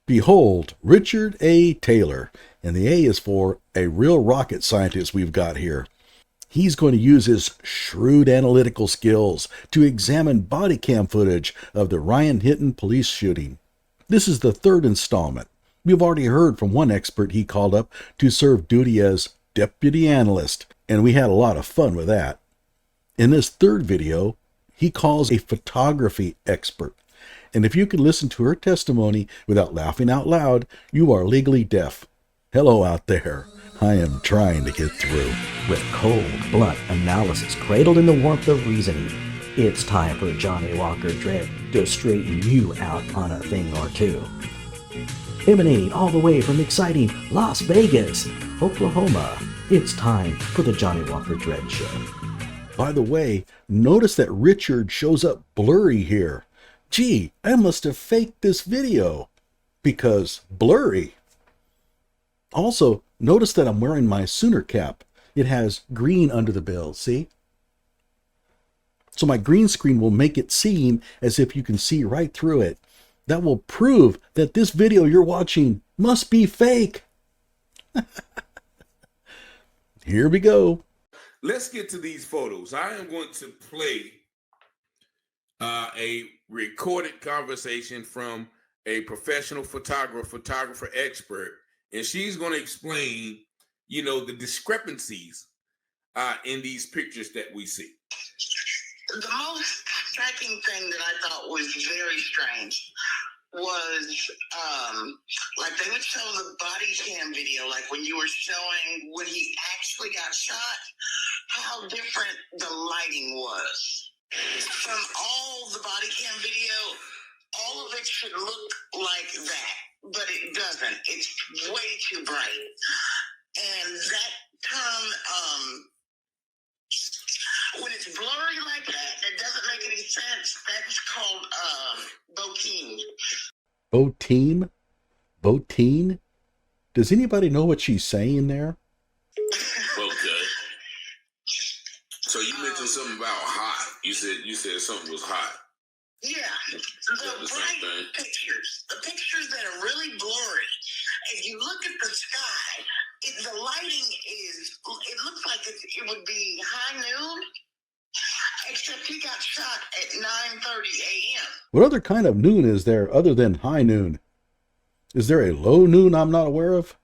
Behold, Richard A. Taylor, and the A is for a real rocket scientist we've got here. He's going to use his shrewd analytical skills to examine body cam footage of the Ryan Hinton police shooting. This is the third installment. We've already heard from one expert he called up to serve duty as deputy analyst, and we had a lot of fun with that. In this third video, he calls a photography expert. And if you can listen to her testimony without laughing out loud, you are legally deaf. Hello out there. I am trying to get through. With cold, blunt analysis cradled in the warmth of reasoning, it's time for Johnny Walker Dread to straighten you out on a thing or two. Emanating all the way from exciting Las Vegas, Oklahoma, it's time for the Johnny Walker Dread Show. By the way, notice that Richard shows up blurry here. Gee, I must have faked this video, because blurry. Also, notice that I'm wearing my Sooner cap. It has green under the bill, see? So my green screen will make it seem as if you can see right through it. That will prove that this video you're watching must be fake. Here we go. Let's get to these photos. I am going to play a recorded conversation from a professional photographer expert, and she's going to explain, the discrepancies in these pictures that we see. The most striking thing that I thought was very strange was like they would show the body cam video, like when you were showing when he actually got shot, how different the lighting was. From all the body cam video, all of it should look like that, but it doesn't. It's way too bright. And that term, when it's blurry like that, it doesn't make any sense. That's called boteem. Boteem? Boteem? Does anybody know what she's saying there? Okay. So you mentioned something about hot. You said something was hot. Yeah, the bright pictures, the pictures that are really blurry. If you look at the sky, the lighting it looks like it would be high noon, except he got shot at 9:30 a.m. What other kind of noon is there other than high noon? Is there a low noon I'm not aware of?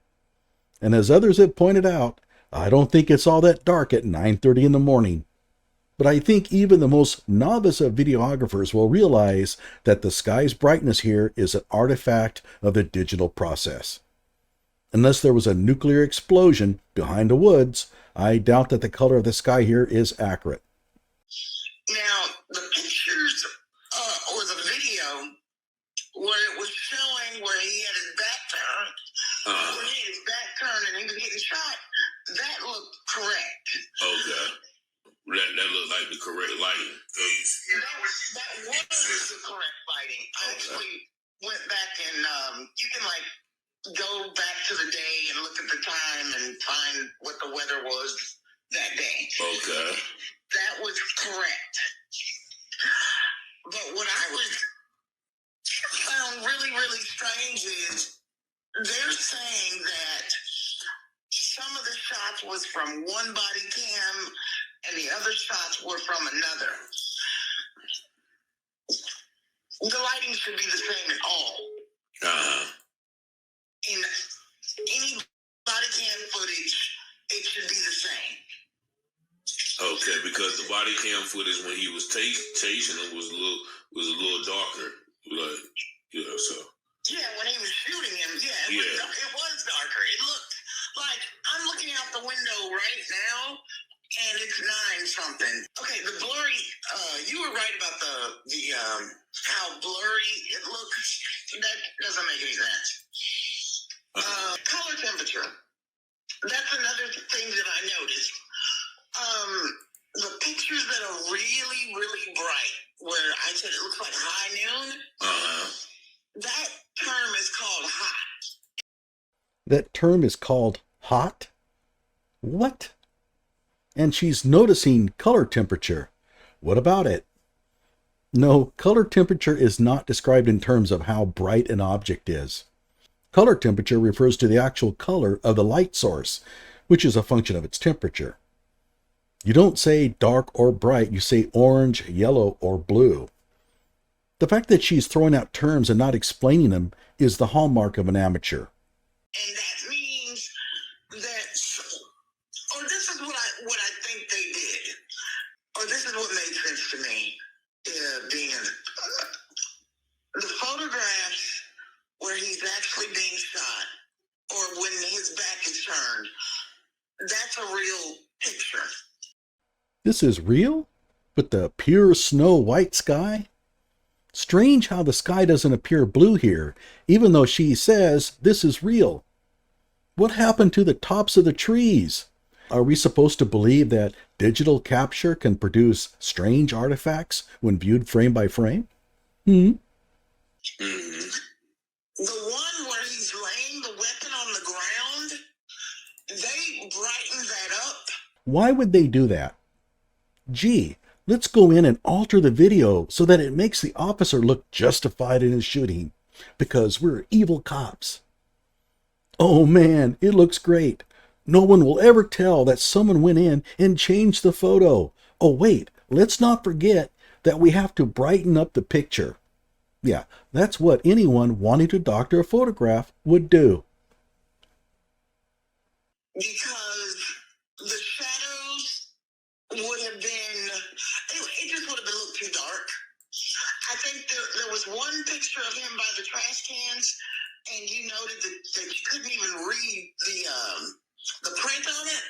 And as others have pointed out, I don't think it's all that dark at 9:30 in the morning. But I think even the most novice of videographers will realize that the sky's brightness here is an artifact of the digital process. Unless there was a nuclear explosion behind the woods, I doubt that the color of the sky here is accurate. Now, the pictures or the video where it was showing where he had his back turned, when he had his back turned and he was getting shot, that looked correct. Okay. That looked like the correct lighting. That was the correct lighting. I actually went back and you can go back to the day and look at the time and find what the weather was that day. Okay. That was correct. But what I found really, really strange is they're saying that some of the shots was from one body cam and the other shots were from another. The lighting should be the same at all. In any body cam footage, it should be the same. Okay, because the body cam footage when he was chasing him was a little darker, so. Yeah, when he was shooting him, it was darker. It looked like I'm looking out the window right now. And it's 9-something. Okay, the blurry, you were right about the how blurry it looks. That doesn't make any sense. Color temperature. That's another thing that I noticed. The pictures that are really, really bright, where I said it looks like high noon, that term is called hot. That term is called hot? What? And she's noticing color temperature. What about it? No, color temperature is not described in terms of how bright an object is. Color temperature refers to the actual color of the light source, which is a function of its temperature. You don't say dark or bright, you say orange, yellow, or blue. The fact that she's throwing out terms and not explaining them is the hallmark of an amateur. And that means that, or this is what I think they did, or this is what made sense to me, being the photographs where he's actually being shot, or when his back is turned, that's a real picture. This is real? With the pure snow white sky? Strange how the sky doesn't appear blue here, even though she says this is real. What happened to the tops of the trees? Are we supposed to believe that digital capture can produce strange artifacts when viewed frame by frame? The one where he's laying the weapon on the ground, they brightened that up. Why would they do that? Gee, let's go in and alter the video so that it makes the officer look justified in his shooting, because we're evil cops. Oh man, it looks great. No one will ever tell that someone went in and changed the photo. Oh wait, let's not forget that we have to brighten up the picture. Yeah, that's what anyone wanting to doctor a photograph would do. Because the shadows would have been, it just would have been a little too dark. I think there was one picture of him by the trash cans, and you noted that you couldn't even read the print on it.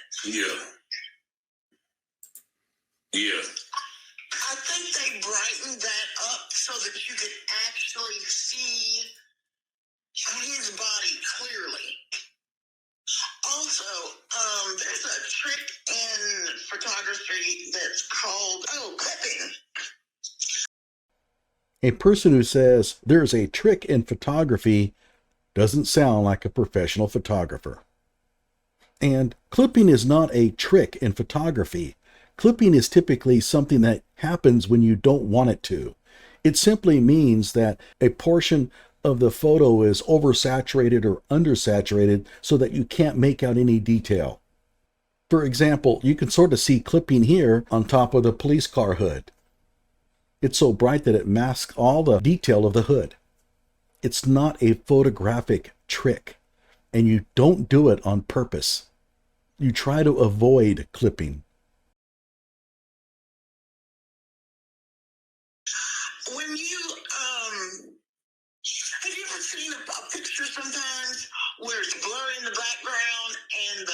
Yeah. I think they brightened that up so that you could actually see his body clearly. Also, there's a trick in photography that's called, clipping. A person who says there's a trick in photography doesn't sound like a professional photographer. And clipping is not a trick in photography. Clipping is typically something that happens when you don't want it to. It simply means that a portion of the photo is oversaturated or undersaturated so that you can't make out any detail. For example, you can sort of see clipping here on top of the police car hood. It's so bright that it masks all the detail of the hood. It's not a photographic trick, and you don't do it on purpose. You try to avoid clipping. When you, have you ever seen a picture sometimes where it's blurry in the background and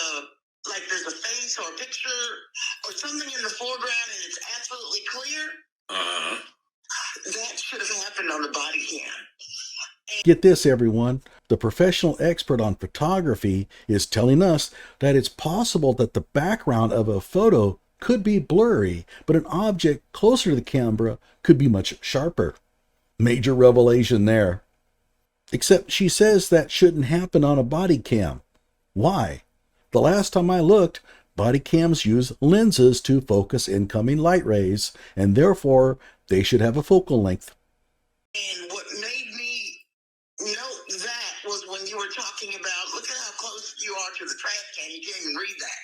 there's a face or a picture or something in the foreground and it's absolutely clear? That should have happened on the body cam. Get this, everyone. The professional expert on photography is telling us that it's possible that the background of a photo could be blurry, but an object closer to the camera could be much sharper. Major revelation there. Except she says that shouldn't happen on a body cam. Why? The last time I looked, body cams use lenses to focus incoming light rays, and therefore they should have a focal length. And what made me note that was when you were talking about, look at how close you are to the trash can, you can't even read that.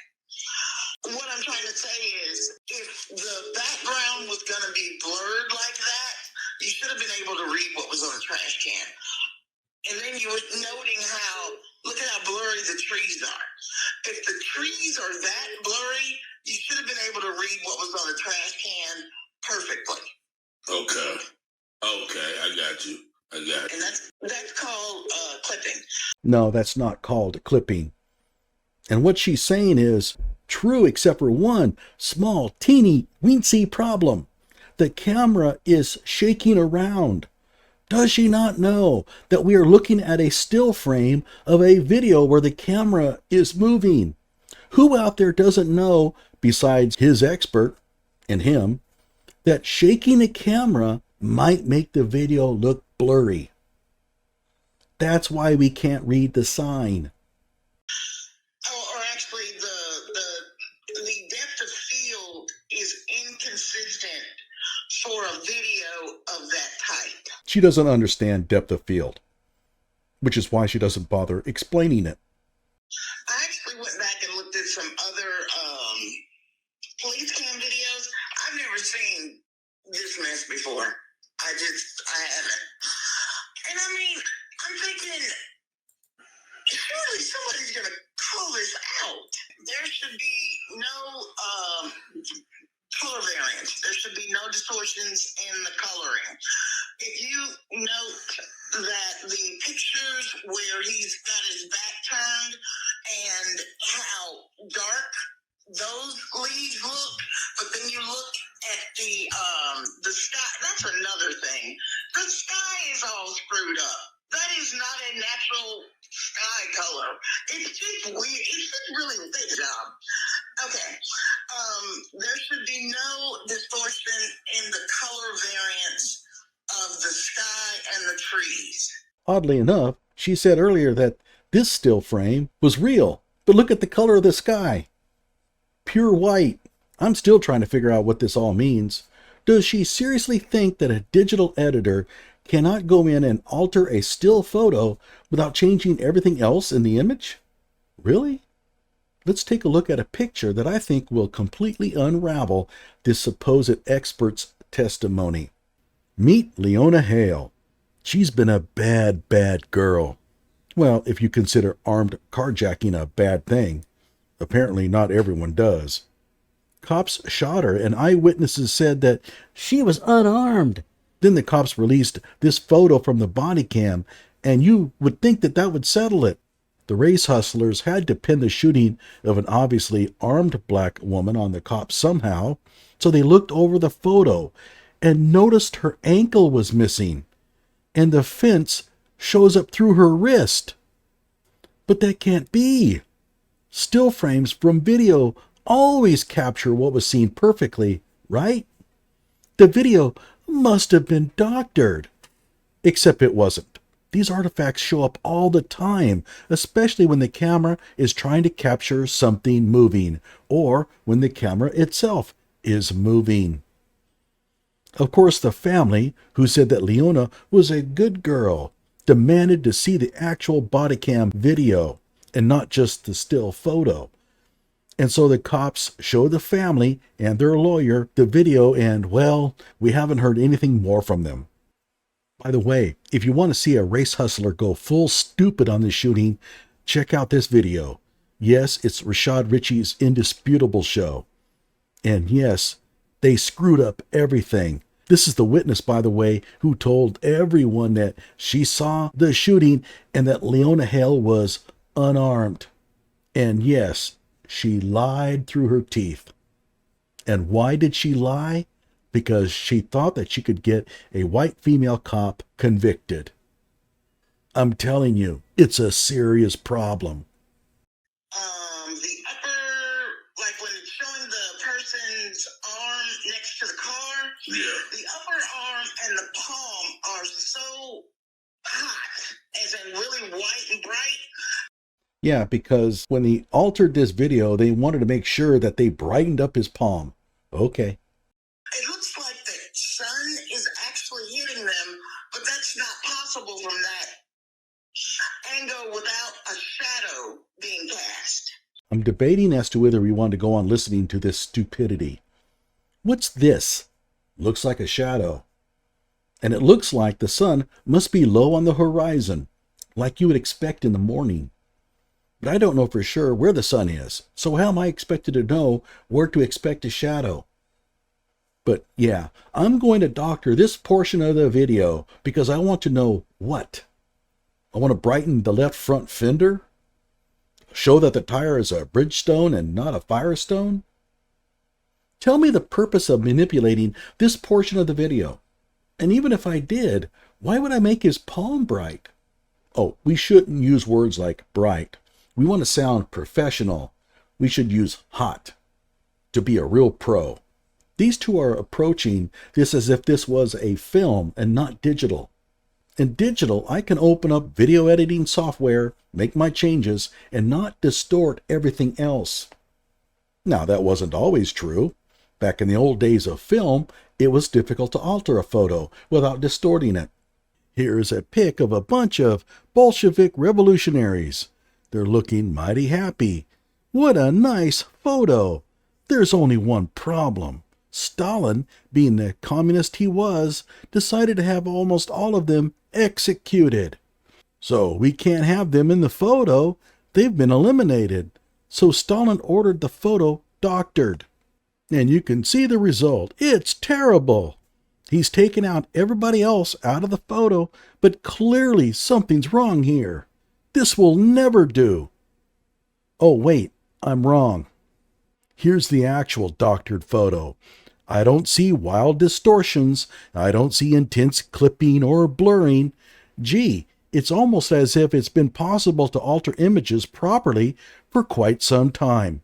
What I'm trying to say is, if the background was going to be blurred like that, you should have been able to read what was on the trash can. And then you were noting look at how blurry the trees are. If the trees are that blurry, you should have been able to read what was on the trash can perfectly. Okay, I got you. And that's called clipping. No, that's not called clipping. And what she's saying is true except for one small, teeny, weensy problem. The camera is shaking around. Does she not know that we are looking at a still frame of a video where the camera is moving? Who out there doesn't know, besides his expert and him, that shaking the camera might make the video look blurry? That's why we can't read the sign. Or actually, the depth of field is inconsistent for a video of that type. She doesn't understand depth of field. which is why she doesn't bother explaining it. I actually went back and looked at some other police cam videos. I've never seen this mess before. I haven't. And I mean, I'm thinking, surely somebody's going to call this out. There should be no color variance. There should be no distortions in the coloring. If you note that the pictures where he's got his back turned and how dark those leaves look, but then you look at the sky. That's another thing. The sky is all screwed up. That is not a natural sky color. It's just weird. It's just really good job. Okay. There should be no distortion in the color variance of the sky and the trees. Oddly enough, she said earlier that this still frame was real, but look at the color of the sky. Pure white. I'm still trying to figure out what this all means. Does she seriously think that a digital editor cannot go in and alter a still photo without changing everything else in the image? Really? Let's take a look at a picture that I think will completely unravel this supposed expert's testimony. Meet Leona Hale. She's been a bad, bad girl. Well, if you consider armed carjacking a bad thing. Apparently not everyone does. Cops shot her and eyewitnesses said that She was unarmed. then the cops released this photo from the body cam, and you would think that that would settle it. The race hustlers had to pin the shooting of an obviously armed black woman on the cops somehow, so they looked over the photo and noticed her ankle was missing, and the fence shows up through her wrist. But that can't be. Still frames from video always capture what was seen perfectly, right? The video must have been doctored. Except it wasn't. These artifacts show up all the time, especially when the camera is trying to capture something moving, or when the camera itself is moving. Of course, the family, who said that Leona was a good girl, demanded to see the actual body cam video and not just the still photo. And so the cops showed the family and their lawyer the video, and, well, we haven't heard anything more from them. By the way, if you want to see a race hustler go full stupid on the shooting, check out this video. Yes, it's Rashad Ritchie's indisputable show. And yes, they screwed up everything. This is the witness, by the way, who told everyone that she saw the shooting and that Leona Hale was unarmed. And yes, she lied through her teeth. And why did she lie? Because she thought that she could get a white female cop convicted. I'm telling you, it's a serious problem. The upper, like when it's showing the person's arm next to the car, the upper arm and the palm are so hot, as in really white and bright. Yeah, because when they altered this video, they wanted to make sure that they brightened up his palm. Okay. It looks like the sun is actually hitting them, but that's not possible from that angle without a shadow being cast. I'm debating as to whether we want to go on listening to this stupidity. What's this? Looks like a shadow. And it looks like the sun must be low on the horizon, like you would expect in the morning. But I don't know for sure where the sun is, so how am I expected to know where to expect a shadow? But yeah, I'm going to doctor this portion of the video because I want to know what. I want to brighten the left front fender? Show that the tire is a Bridgestone and not a Firestone? Tell me the purpose of manipulating this portion of the video. And even if I did, why would I make his palm bright? Oh, we shouldn't use words like bright. We want to sound professional. We should use hot to be a real pro. These two are approaching this as if this was a film and not digital. In digital, I can open up video editing software, make my changes, and not distort everything else. Now, that wasn't always true. Back in the old days of film, it was difficult to alter a photo without distorting it. Here's a pic of a bunch of Bolshevik revolutionaries. They're looking mighty happy. What a nice photo. There's only one problem. Stalin, being the communist he was, decided to have almost all of them executed. So we can't have them in the photo. They've been eliminated. So Stalin ordered the photo doctored. And you can see the result. It's terrible. He's taken out everybody else out of the photo, but clearly something's wrong here. This will never do. Oh, wait, I'm wrong. Here's the actual doctored photo. I don't see wild distortions. I don't see intense clipping or blurring. Gee, it's almost as if it's been possible to alter images properly for quite some time.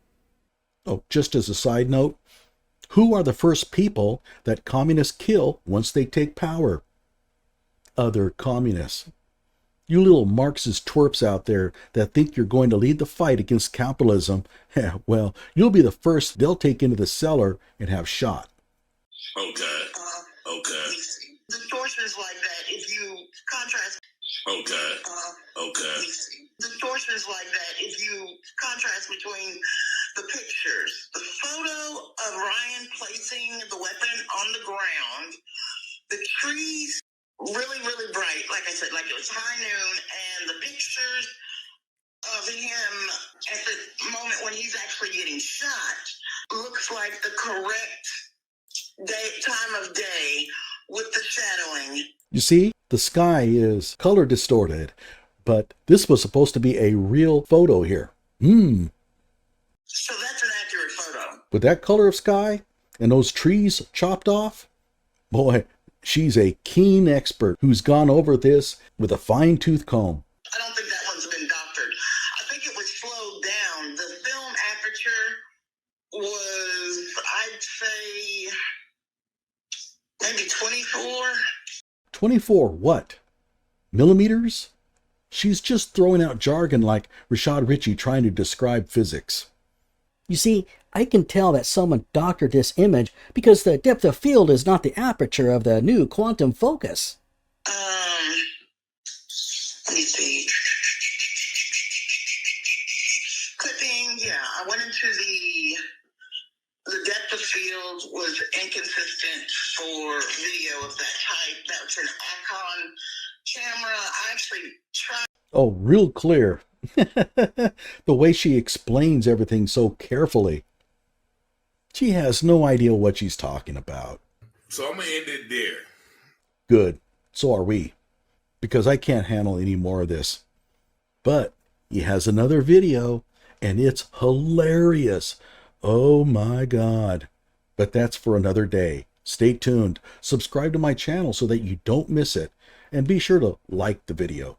Oh, just as a side note, who are the first people that communists kill once they take power? Other communists. You little Marxist twerps out there that think you're going to lead the fight against capitalism, well, you'll be the first they'll take into the cellar and have shot. Okay. Distortions like that, if you contrast. Distortions like that, if you contrast between the pictures. The photo of Ryan placing the weapon on the ground, the trees really, really bright, like I said, like it was high noon, and the pictures of him at the moment when he's actually getting shot looks like the correct time of day with the shadowing. You see, the sky is color distorted, but this was supposed to be a real photo here. So that's an accurate photo. With that color of sky and those trees chopped off, boy, she's a keen expert who's gone over this with a fine-tooth comb. I don't think that one's been doctored. I think it was slowed down. The film aperture was, I'd say, maybe 24. 24 what? Millimeters? She's just throwing out jargon like Rashad Ritchie trying to describe physics. You see, I can tell that someone doctored this image because the depth of field is not the aperture of the new quantum focus. Let me see. Clipping, yeah. I went into the depth of field was inconsistent for video of that type. That's an Icon camera. I actually tried. Oh, real clear. The way she explains everything so carefully. She has no idea what she's talking about. So I'm going to end it there. Good. So are we. Because I can't handle any more of this. But he has another video, and it's hilarious. Oh my God. But that's for another day. Stay tuned. Subscribe to my channel so that you don't miss it. And be sure to like the video.